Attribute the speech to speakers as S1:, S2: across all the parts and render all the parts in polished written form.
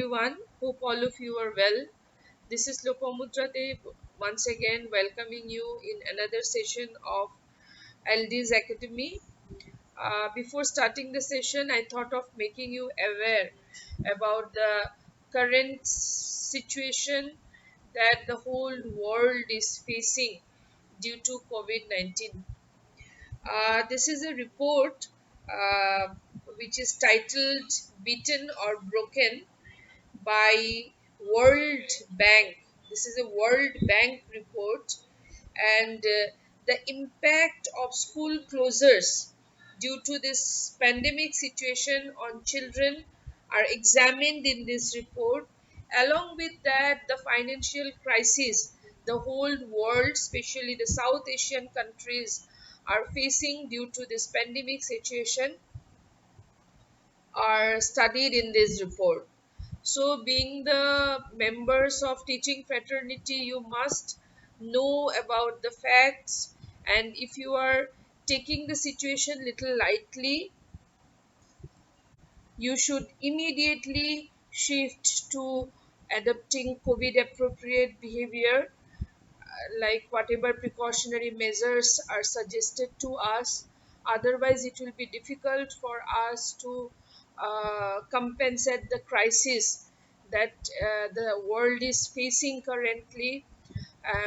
S1: everyone. Hope all of you are well. This is Lopamudra Dev once again welcoming you in another session of LD's Academy. Before starting the session, I thought of making you aware about the current situation that the whole world is facing due to COVID 19. This is a report uh, which is titled Beaten or Broken by World Bank. This is a World Bank report, and the impact of school closures due to this pandemic situation on children are examined in this report. Along with that, the financial crisis the whole world, especially the South Asian countries, are facing due to this pandemic situation are studied in this report. So, being the members of teaching fraternity, you must know about the facts. And if you are taking the situation little lightly, you should immediately shift to adopting COVID appropriate behavior, like whatever precautionary measures are suggested to us. Otherwise, it will be difficult for us to compensate the crisis that the world is facing currently.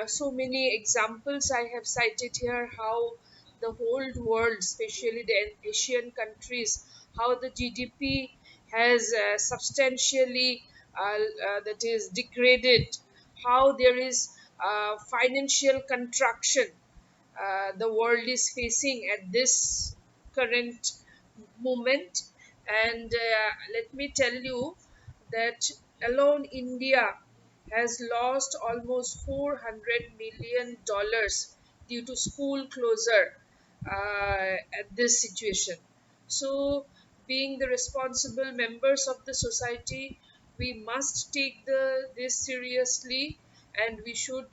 S1: So many examples I have cited here how the whole world, especially the Asian countries, how the GDP has substantially that is degraded, how there is financial contraction the world is facing at this current moment. And let me tell you that alone India has lost almost $400 million due to school closure at this situation. So, being the responsible members of the society, we must take this seriously, and we should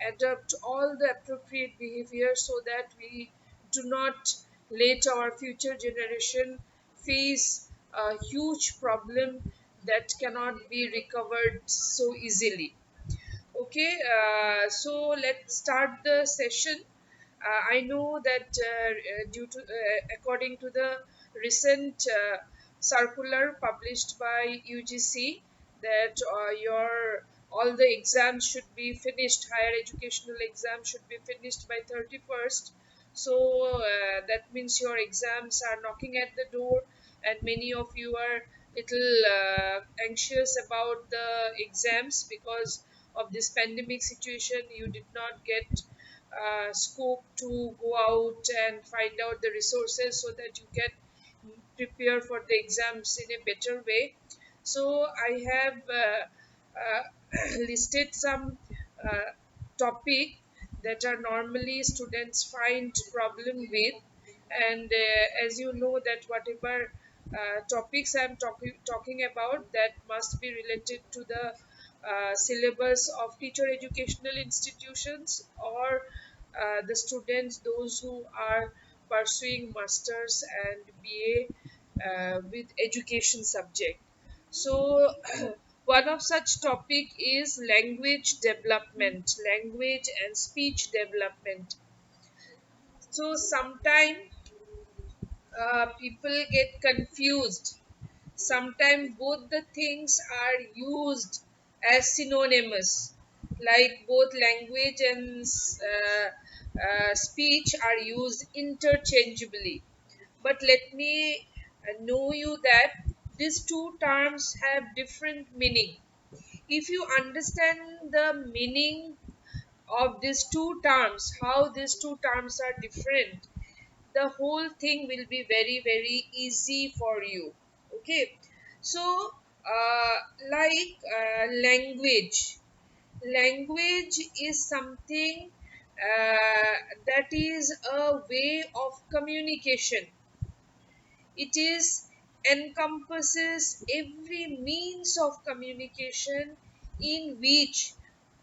S1: adopt all the appropriate behavior so that we do not let our future generation face a huge problem that cannot be recovered so easily. Okay, so let's start the session. I know that due to according to the recent circular published by UGC, that your all the exams should be finished. Higher educational exams should be finished by 31st. So that means your exams are knocking at the door, and many of you are little anxious about the exams because of this pandemic situation. You did not get scope to go out and find out the resources so that you can prepare for the exams in a better way. So I have listed some uh, topic that are normally students find problem with, and as you know that whatever topics I'm talking about, that must be related to the syllabus of teacher educational institutions, or the students those who are pursuing masters and BA with education subject. So one of such topic is language and speech development. So sometimes people get confused. Sometimes both the things are used as synonymous, like both language and speech are used interchangeably. But let me know you that these two terms have different meaning. If you understand the meaning of these two terms, how these two terms are different, the whole thing will be very very easy for you. Okay, so language is something that is a way of communication. It is encompasses every means of communication in which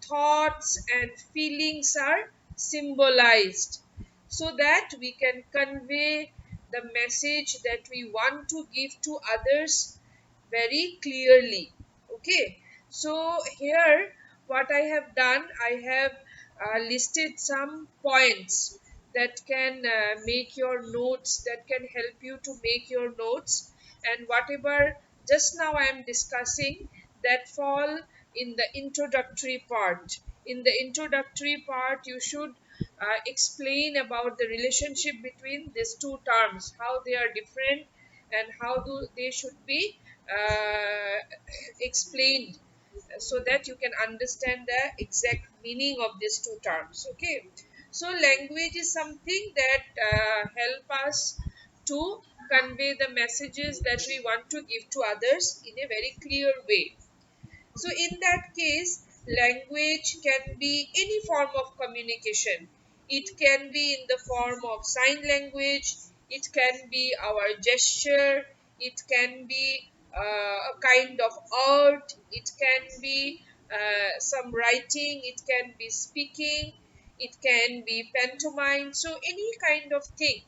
S1: thoughts and feelings are symbolized, so that we can convey the message that we want to give to others very clearly. Okay, so here what I have done, I have listed some points that can make your notes, that can help you to make your notes, and whatever just now I am discussing, that fall in the introductory part. In the introductory part, you should explain about the relationship between these two terms, how they are different, and how do they should be uh, explained, so that you can understand the exact meaning of these two terms. Okay, so language is something that help us to convey the messages that we want to give to others in a very clear way. So, in that case, language can be any form of communication. It can be in the form of sign language, it can be our gesture, it can be a kind of art, it can be some writing, it can be speaking, it can be pantomime. So, any kind of thing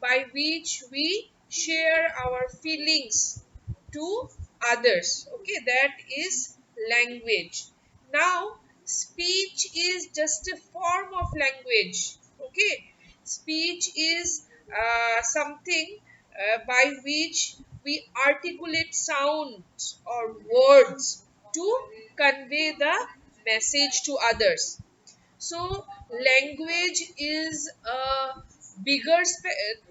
S1: by which we share our feelings to others. Okay, that is language. Now, speech is just a form of language. Okay, speech is something by which we articulate sounds or words to convey the message to others. So language is a bigger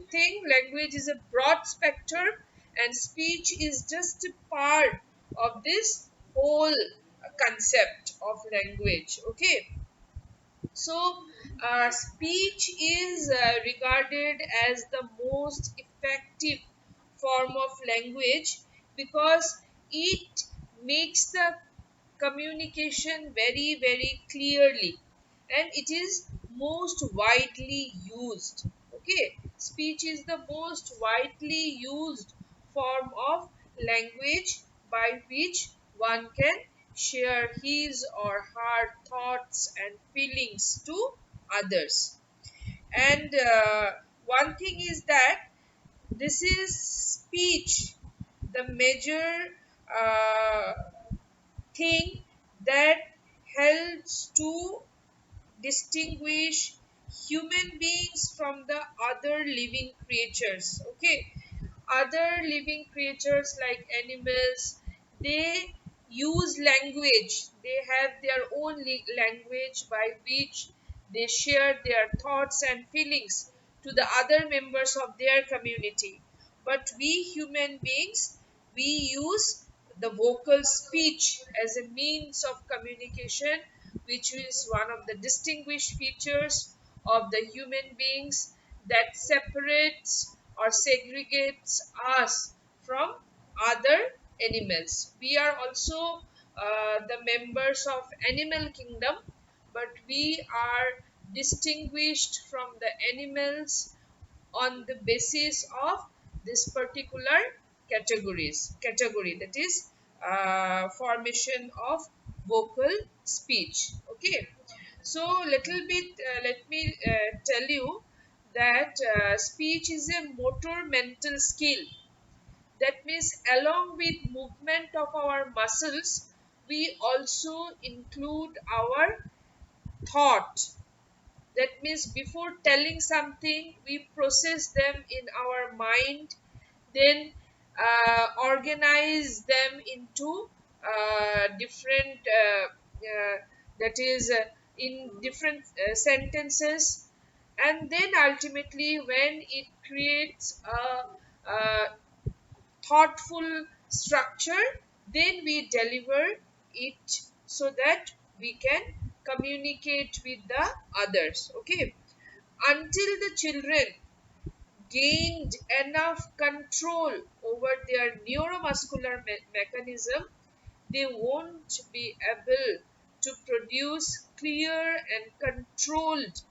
S1: thing. Language is a broad spectrum, and speech is just a part of this whole concept of language. Okay, so speech is regarded as the most effective form of language because it makes the communication very, very clearly, and it is most widely used. Okay, speech is the most widely used form of language by which one can share his or her thoughts and feelings to others. And one thing is that this is speech, the major uh, thing that helps to distinguish human beings from the other living creatures. Okay, other living creatures like animals, they use language, they have their own language by which they share their thoughts and feelings to the other members of their community. But we human beings, we use the vocal speech as a means of communication, which is one of the distinguished features of the human beings that separates or segregates us from other animals. We are also the members of animal kingdom, but we are distinguished from the animals on the basis of this particular category, that is formation of vocal speech. Okay, so little bit let me tell you that speech is a motor mental skill. That means along with movement of our muscles, we also include our thought. That means before telling something, we process them in our mind, then organize them into different that is in different sentences, and then ultimately when it creates a thoughtful structure, then we deliver it so that we can communicate with the others. Okay, until the children gained enough control over their neuromuscular mechanism, they won't be able to produce clear and controlled,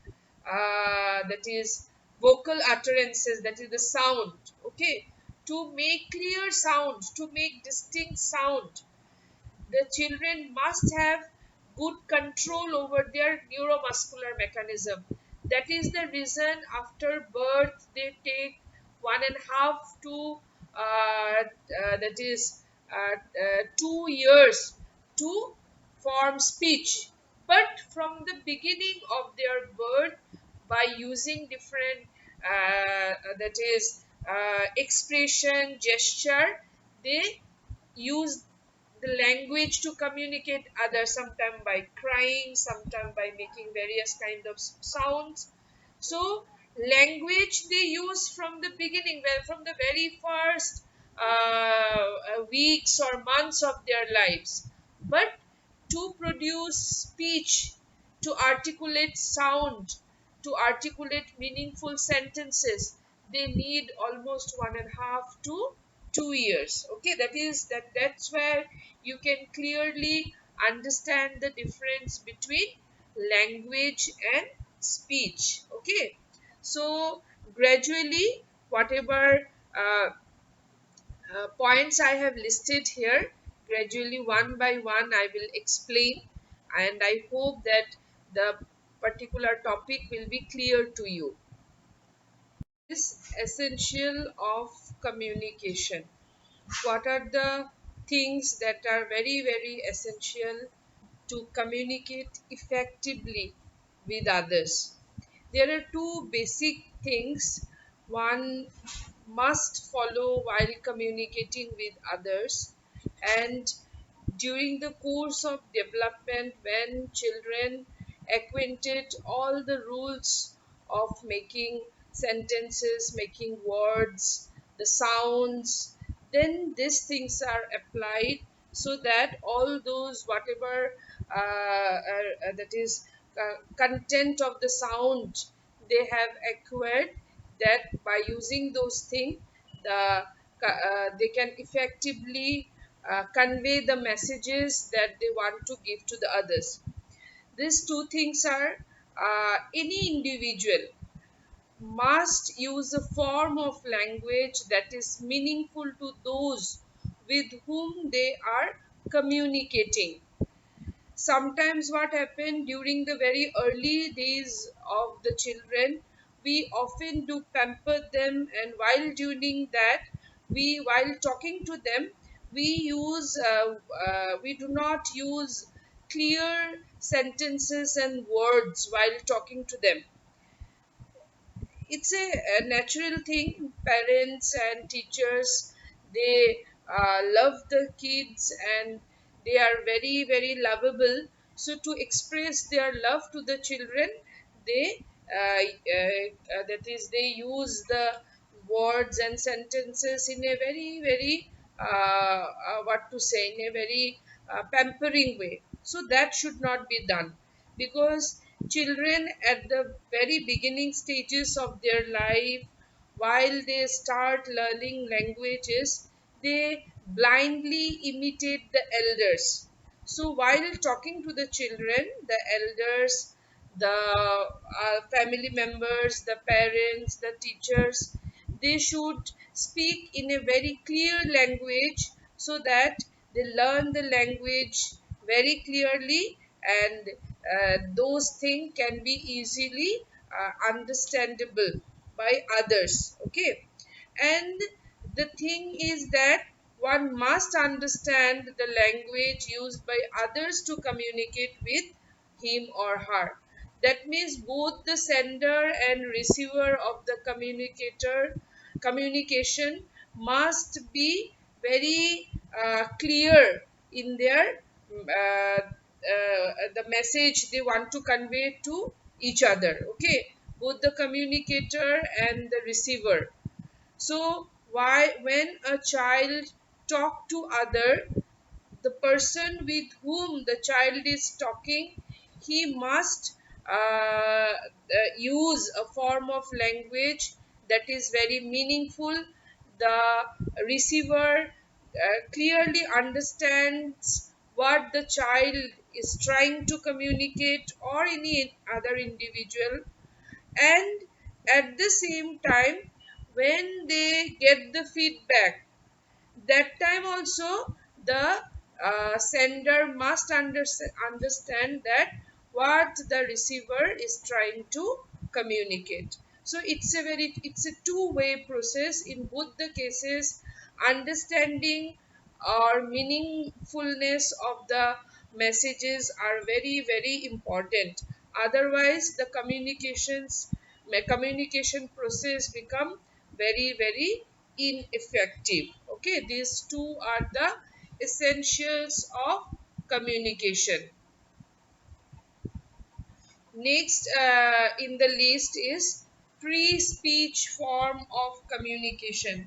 S1: that is, vocal utterances, that is the sound. Okay, to make clear sound, to make distinct sound, the children must have good control over their neuromuscular mechanism. That is the reason after birth they take 1.5 to that is 2 years to form speech, but from the beginning of their birth, by using different that is expression, gesture, they use the language to communicate others, sometimes by crying, sometimes by making various kind of sounds. So language they use from the beginning, well, from the very first weeks or months of their lives. But to produce speech, to articulate sound, to articulate meaningful sentences, they need almost 1.5 to 2 years. Okay, that's where you can clearly understand the difference between language and speech. Okay, so gradually, whatever points I have listed here, gradually one by one I will explain, and I hope that the particular topic will be clear to you. Is essential of communication. What are the things that are very, very essential to communicate effectively with others? There are two basic things one must follow while communicating with others, and during the course of development, when children acquainted all the rules of making sentences, making words, the sounds, then these things are applied, so that all those whatever that is content of the sound they have acquired, that by using those things they can effectively convey the messages that they want to give to the others. These two things are, any individual must use a form of language that is meaningful to those with whom they are communicating. Sometimes what happened during the very early days of the children, we often do pamper them, and while doing that, we while talking to them, we do not use clear sentences and words while talking to them. It's a natural thing. Parents and teachers, they love the kids, and they are very, very lovable. So to express their love to the children, they that is they use the words and sentences in a very, very what to say, in a very pampering way. So that should not be done, because children at the very beginning stages of their life, while they start learning languages, they blindly imitate the elders. So while talking to the children, the elders, the family members, the parents, the teachers, they should speak in a very clear language, so that they learn the language very clearly, and those things can be easily understandable by others. Okay, and the thing is that one must understand the language used by others to communicate with him or her. That means both the sender and receiver of the communication must be very clear in their the message they want to convey to each other. Okay, both the communicator and the receiver. So why when a child talk to other, the person with whom the child is talking, he must use a form of language that is very meaningful. The receiver clearly understands what the child is trying to communicate, or any other individual. And at the same time, when they get the feedback, that time also the sender must understand that what the receiver is trying to communicate. So it's a two-way process in both the cases. Understanding or meaningfulness of the messages are very very important. Otherwise the communication process become very very ineffective. Okay, these two are the essentials of communication. Next in the list is free speech form of communication.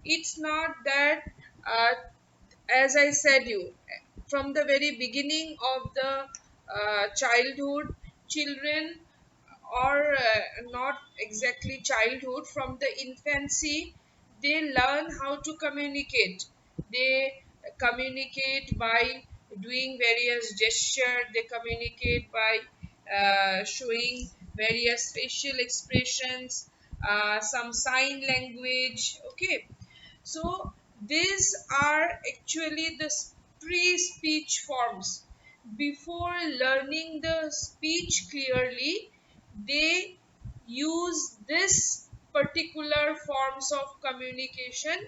S1: It's not that, uh, as I said you, from the very beginning of the childhood, children, or not exactly childhood, from the infancy, they learn how to communicate. They communicate by doing various gesture. They communicate by showing various facial expressions, some sign language. Okay, so these are actually the pre-speech forms. Before learning the speech clearly, they use this particular forms of communication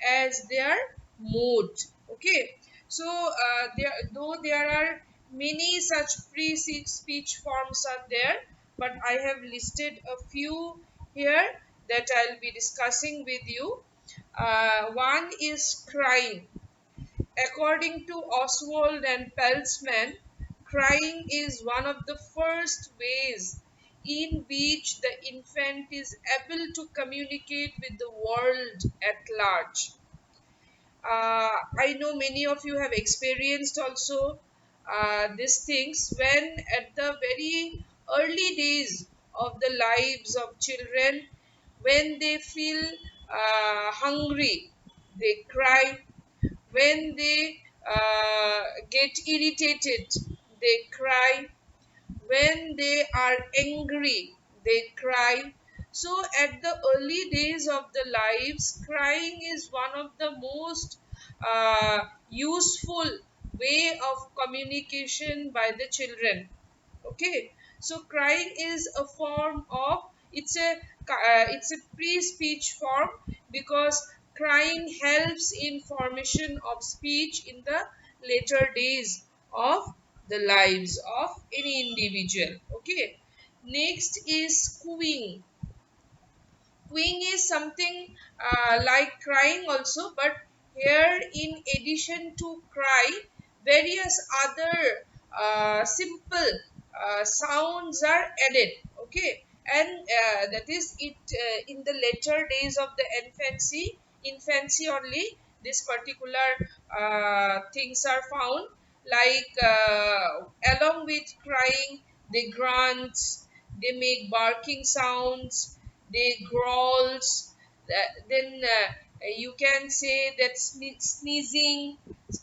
S1: as their mode. Okay, so though there are many such pre-speech forms are there, but I have listed a few here that I'll be discussing with you. One is crying. According to Oswald and Peltzman, crying is one of the first ways in which the infant is able to communicate with the world at large. I know many of you have experienced also these things when at the very early days of the lives of children, when they feel hungry, they cry. When they get irritated, they cry. When they are angry, they cry. So at the early days of the lives, crying is one of the most useful way of communication by the children. Okay, so crying is a form of, it's a pre-speech form, because crying helps in formation of speech in the later days of the lives of any individual. Okay, next is cooing. Cooing is something like crying also, but here in addition to cry, various other simple sounds are added. Okay, and that is it in the later days of the infancy only this particular things are found, like along with crying, they grunt, they make barking sounds, they growls. Then you can say that sneezing,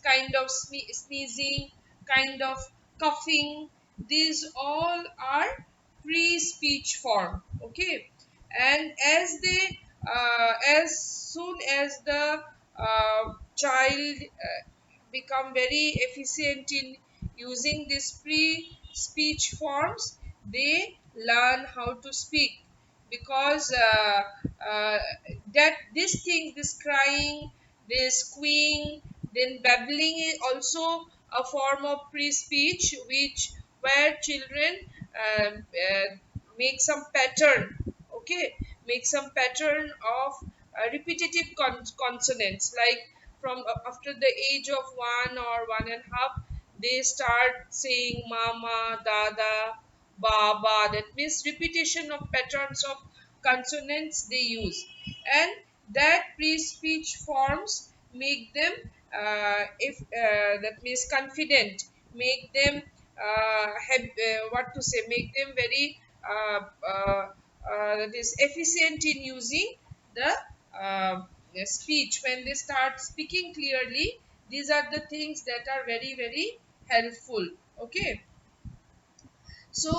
S1: kind of sneezing, kind of coughing. These all are pre-speech form. Okay, and as soon as the child become very efficient in using these pre-speech forms, they learn how to speak, because that this thing, this crying, this squealing, then babbling is also a form of pre-speech, which where children make some pattern. Okay, make some pattern of repetitive consonants, like from after the age of 1 or 1.5, they start saying mama, dada, baba. That means repetition of patterns of consonants they use, and that pre-speech forms make them, if that means confident, make them have what to say, make them very that is efficient in using the speech. When they start speaking clearly, these are the things that are very very helpful. Okay, so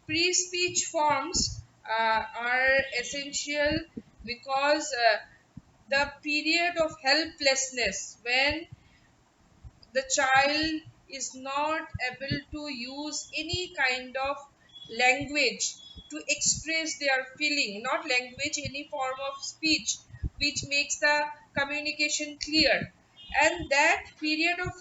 S1: pre-speech forms are essential, because the period of helplessness, when the child is not able to use any kind of language to express their feeling, not language, any form of speech which makes the communication clear. and that period of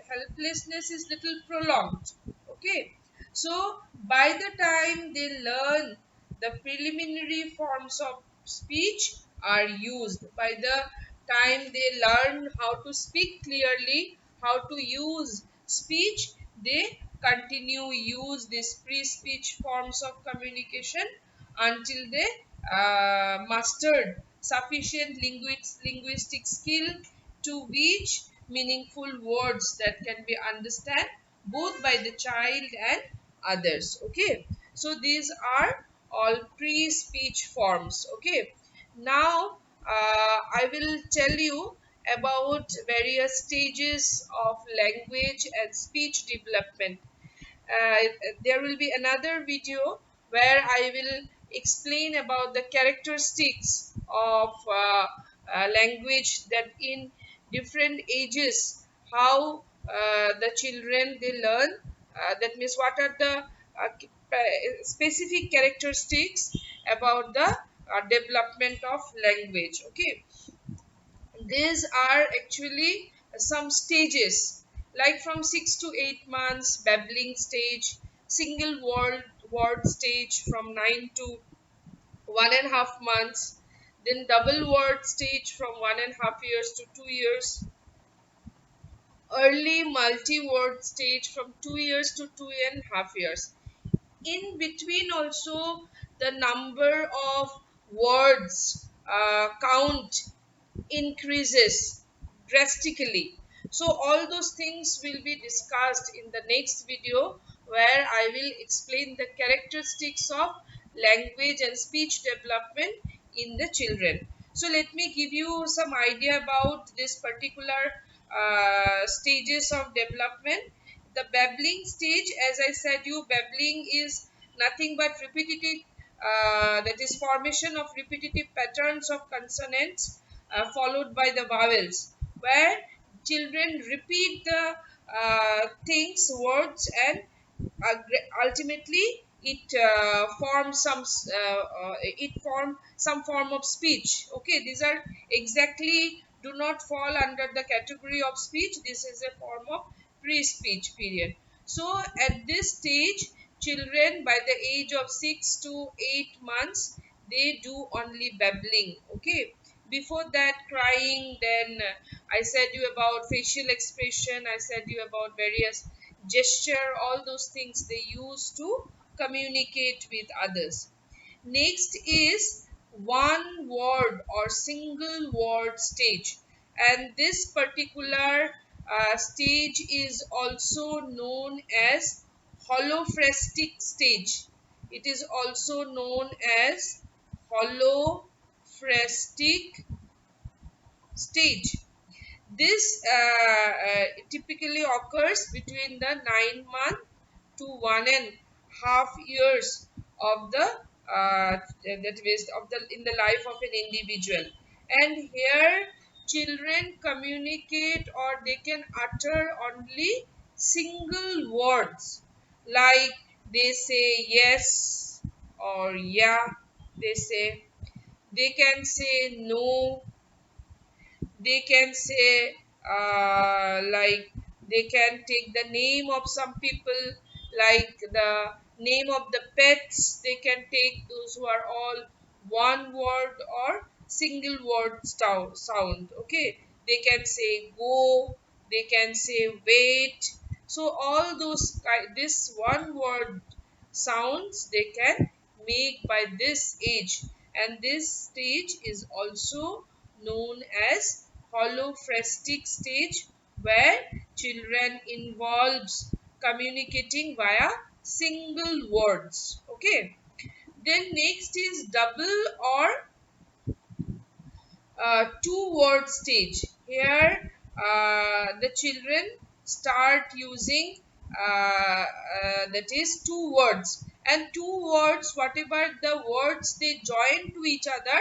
S1: helplessness is little prolonged. Okay, so by the time they learn, the preliminary forms of speech are used. By the time they learn how to speak clearly, how to use speech, they continue use these pre-speech forms of communication until they mastered sufficient linguistic skill to reach meaningful words that can be understood both by the child and others. Okay, so these are all pre-speech forms. Okay, now I will tell you about various stages of language and speech development. There will be another video where I will explain about the characteristics of language, that in different ages how the children they learn. That means what are the specific characteristics about the development of language. Okay, these are actually some stages, like from 6 to 8 months babbling stage, single word stage from 9 to 1.5 months, then double word stage from 1.5 years to 2 years, early multi word stage from 2 years to 2.5 years. In between also, the number of words count increases drastically. So all those things will be discussed in the next video, where I will explain the characteristics of language and speech development in the children. So let me give you some idea about this particular stages of development. The babbling stage, as I said you, babbling is nothing but repetitive, that is formation of repetitive patterns of consonants followed by the vowels, where children repeat the things, words, and ultimately it form some form of speech. Okay, these are exactly do not fall under the category of speech. This is a form of pre-speech period. So at this stage, children by the age of 6 to 8 months, they do only babbling. Okay, before that, crying. Then I said you about facial expression, I said you about various gesture, all those things they use to communicate with others. Next is one word or single word stage, and this particular stage is also known as holophrastic stage. It is also known as holophrastic stage. This typically occurs between the 9 month to 1.5 years of the that is of the in the life of an individual. And here children communicate, or they can utter only single words, like they say yes or yeah, they say, they can say no, they can say like they can take the name of some people, like the name of the pets. They can take those who are all one word or single word sound. Okay, they can say go, they can say wait. So all those this one word sounds they can make by this age, and this stage is also known as holophrastic stage, where children involves communicating via single words. Okay, then next is double or two-word stage. Here, the children start using that is two words, and two words, whatever the words they join to each other,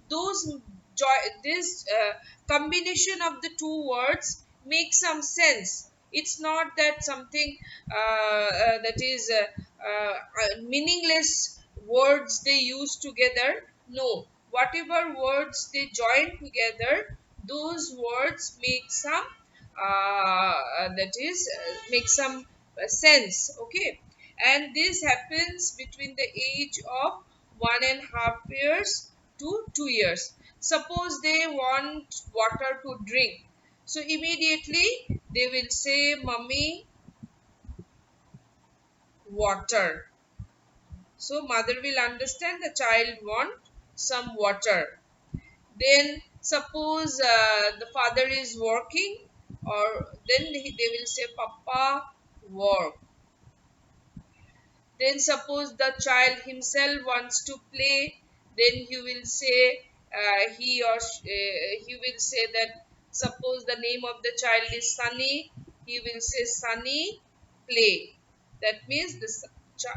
S1: those this combination of the two words makes some sense. It's not that something that is meaningless words they use together. No, whatever words they join together, those words make some that is make some sense. Okay, and this happens between the age of 1.5 years to 2 years. Suppose they want water to drink, so immediately they will say, "Mummy, water." So mother will understand the child want some water. Then suppose the father is working, or then they will say, "Papa, work." Then suppose the child himself wants to play, then he will say that, suppose the name of the child is Sunny, he will say, "Sunny, play." That means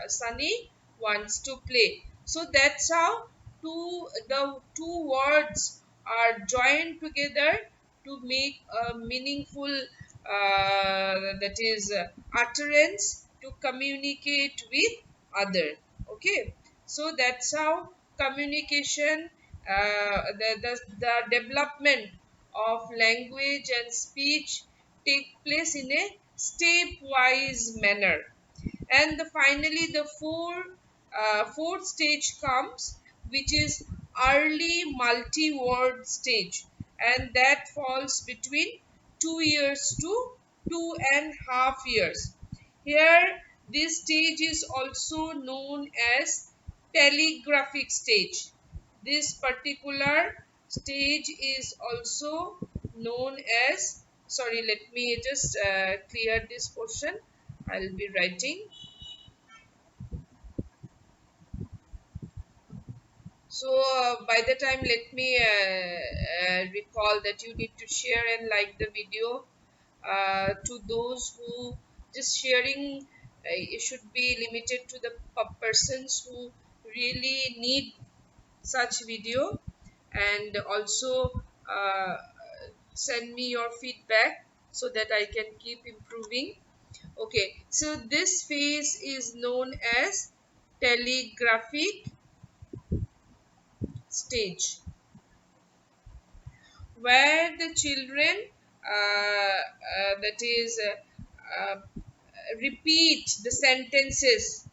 S1: Sunny wants to play. So that's how the two words are joined together to make a meaningful that is utterance to communicate with other. Okay, so that's how communication, the development of language and speech take place in a stepwise manner. And finally the fourth stage comes, which is early multi-word stage, and that falls between 2 years to 2.5 years. Here this stage is also known as telegraphic stage. This particular stage is also known as, sorry, let me just clear this portion. I'll be writing. So by the time, let me recall that you need to share and like the video to those who just sharing. It should be limited to the persons who really need such video, and also send me your feedback so that I can keep improving. Okay, so this phase is known as telegraphic stage, where the children that is repeat the sentences.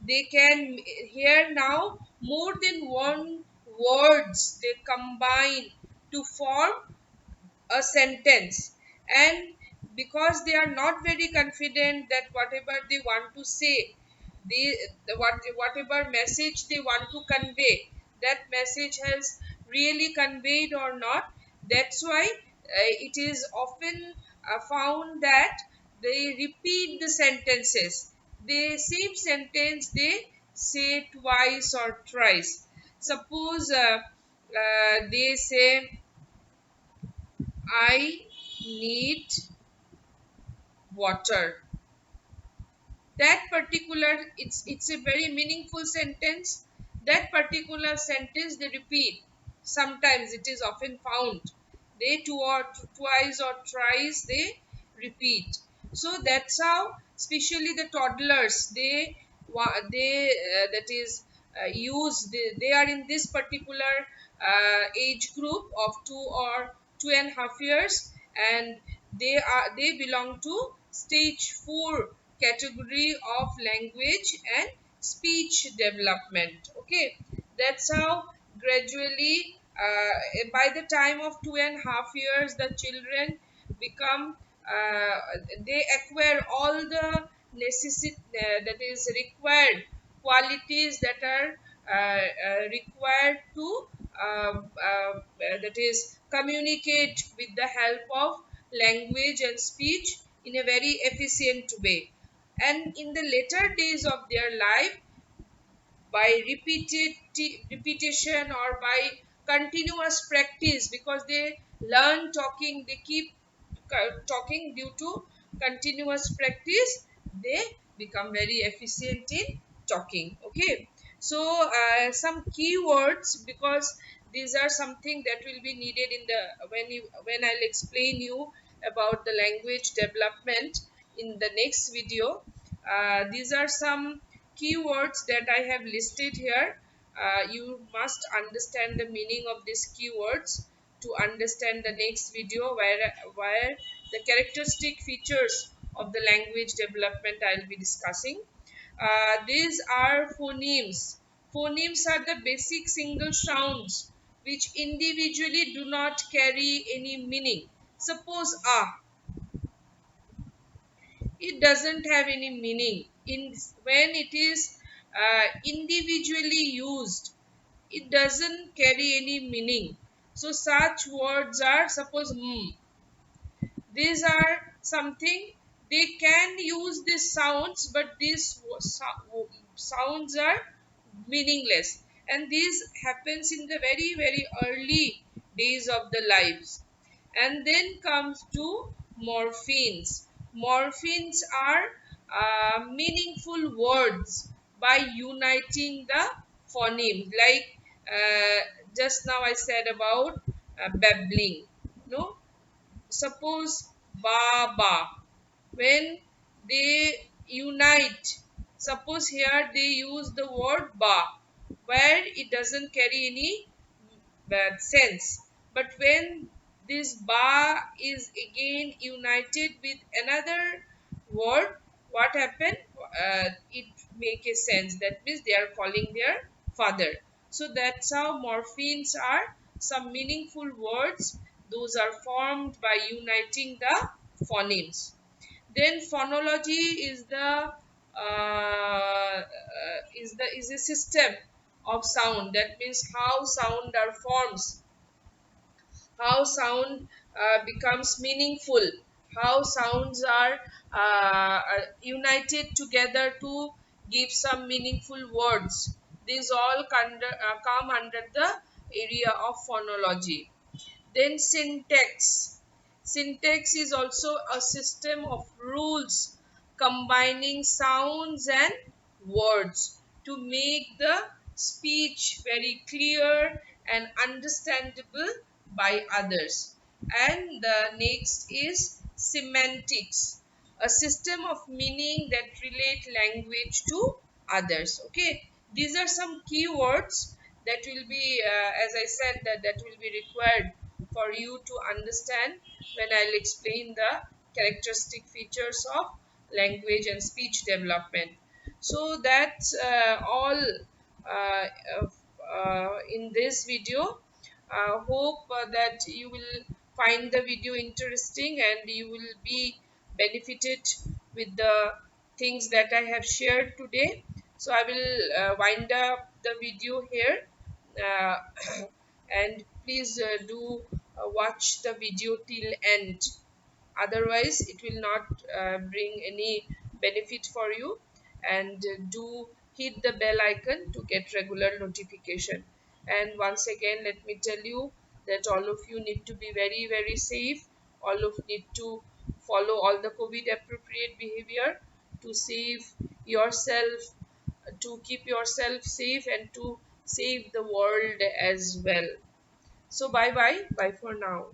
S1: They can hear now more than one words, they combine to form a sentence. And because they are not very confident that whatever they want to say, whatever message they want to convey, that message has really conveyed or not. That's why it is often found that they repeat the sentences. The same sentence they say twice or thrice. Suppose they say, "I need water." That particular, it's a very meaningful sentence. That particular sentence they repeat. Sometimes it is often found they twice or thrice they repeat. So that's how, especially the toddlers, that is they are in this particular age group of 2 or 2.5 years, and they belong to stage 4 category of language and speech development. Okay, that's how gradually by the time of 2.5 years the children become they acquire all the that is required qualities that are required to that is communicate with the help of language and speech in a very efficient way. And in the later days of their life, by repetition or by continuous practice, because they learn talking, they keep talking due to continuous practice, they become very efficient in talking. Okay, so some keywords, because these are something that will be needed in the when I'll explain you about the language development in the next video. These are some keywords that I have listed here. You must understand the meaning of these keywords to understand the next video where the characteristic features of the language development I'll be discussing. These are phonemes. Phonemes are the basic single sounds which individually do not carry any meaning. Suppose it doesn't have any meaning. In when it is individually used, it doesn't carry any meaning. So such words are, suppose these are something, they can use these sounds, but these sounds are meaningless, and this happens in the very early days of the lives. And then comes to morphemes. Morphemes are meaningful words by uniting the phoneme, like just now I said about babbling. No, suppose Baba, when they unite, suppose here they use the word ba, where it doesn't carry any bad sense, but when this ba is again united with another word, what happened? It make a sense. That means they are calling their father. So that's how morphemes are some meaningful words. Those are formed by uniting the phonemes. Then phonology is a system of sound. That means how sound are forms, how sound becomes meaningful, how sounds are united together to give some meaningful words. These all come under the area of phonology. Then syntax. Syntax is also a system of rules combining sounds and words to make the speech very clear and understandable by others. And the next is semantics, a system of meaning that relate language to others. Okay, these are some keywords that will be, as I said, that will be required for you to understand when I'll explain the characteristic features of language and speech development. So that's all uh, in this video. Hope that you will find the video interesting and you will be benefited with the things that I have shared today. So I will wind up the video here, uh, and please do watch the video till end, otherwise it will not bring any benefit for you. And do hit the bell icon to get regular notification. And once again, let me tell you that all of you need to be very safe. All of need to follow all the COVID appropriate behavior to save yourself, to keep yourself safe, and to save the world as well. So bye bye for now.